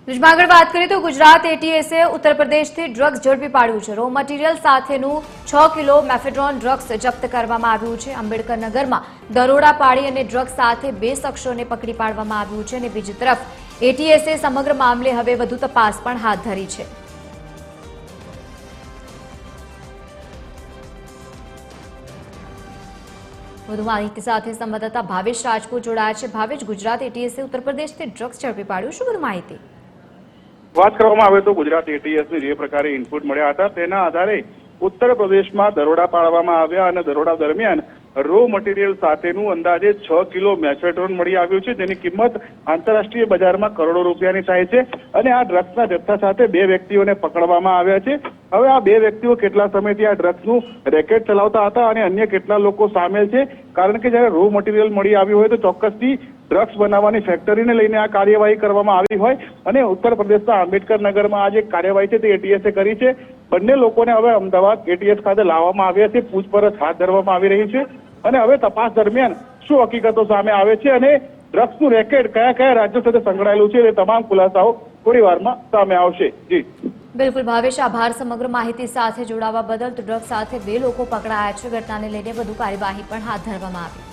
આગળ વાત કરીએ તો ગુજરાત એટીએસે ઉત્તર પ્રદેશથી ડ્રગ્સ ઝડપી પાડ્યું છે। રો મટીરીયલ સાથેનું 6 કિલો મેફેડ્રોન ડ્રગ્સ જપ્ત કરવામાં આવ્યું છે। અંબેડકર નગરમાં દરોડા પાડી અને ડ્રગ્સ સાથે 2 શખ્સોને પકડી પાડવામાં આવ્યું છે અને બીજી તરફ એટીએસે સમગ્ર મામલે હવે વધુ તપાસ પણ હાથ ધરી છે। વધુ માહિતી સાથે સંવાદદાતા ભાવેશ રાજપૂત જોડાયા છે। ભાવેશ, ગુજરાત એટીએસે ઉત્તર પ્રદેશથી ડ્રગ્સ ઝડપી પાડ્યું, શું વધુ માહિતી? વાત કરવામાં આવે તો ગુજરાત એટીએસને જે પ્રકારે ઇનપુટ મળ્યા હતા તેના આધારે ઉત્તર પ્રદેશમાં દરોડા પાડવામાં આવ્યા અને દરોડા દરમિયાન રો મટીરીયલ સાથેનું અંદાજે 6 કિલો મેફેડ્રોન મળી આવ્યું છે, જેની કિંમત આંતરરાષ્ટ્રીય બજારમાં કરોડો રૂપિયાની થાય છે અને આ ડ્રગ્સના જથ્થા સાથે 2 વ્યક્તિઓને પકડવામાં આવ્યા છે। હવે આ 2 વ્યક્તિઓ કેટલા સમયથી આ ડ્રગ્સનું રેકેટ ચલાવતા હતા અને અન્ય કેટલા લોકો સામેલ છે, કારણ કે જ્યારે રો મટીરીયલ મળી આવ્યું હોય તો ચોક્કસથી ડ્રગ્સ બનાવવાની ફેક્ટરીને લઈને આ કાર્યવાહી કરવામાં આવી હોય અને ઉત્તર પ્રદેશના આંબેડકર નગરમાં આ જે કાર્યવાહી છે તે એટીએસે કરી છે। બંને લોકોને હવે અમદાવાદ એટીએસ ખાતે લાવવામાં આવ્યા છે, પૂછપરછ હાથ ધરવામાં આવી રહી છે અને હવે તપાસ દરમિયાન શું હકીકતો સામે આવે છે અને ડ્રગ્સનું રેકેટ કયા કયા રાજ્યો સાથે સંકળાયેલું છે તે તમામ ખુલાસાઓ થોડી વારમાં સામે આવશે। જી બિલકુલ ભાવેશ, આભાર સમગ્ર માહિતી સાથે જોડાવા બદલ। તો ડ્રગ્સ સાથે 2 લોકો પકડાયા છે। ઘટનાને લઈને વધુ કાર્યવાહી પણ હાથ ધરવામાં આવી।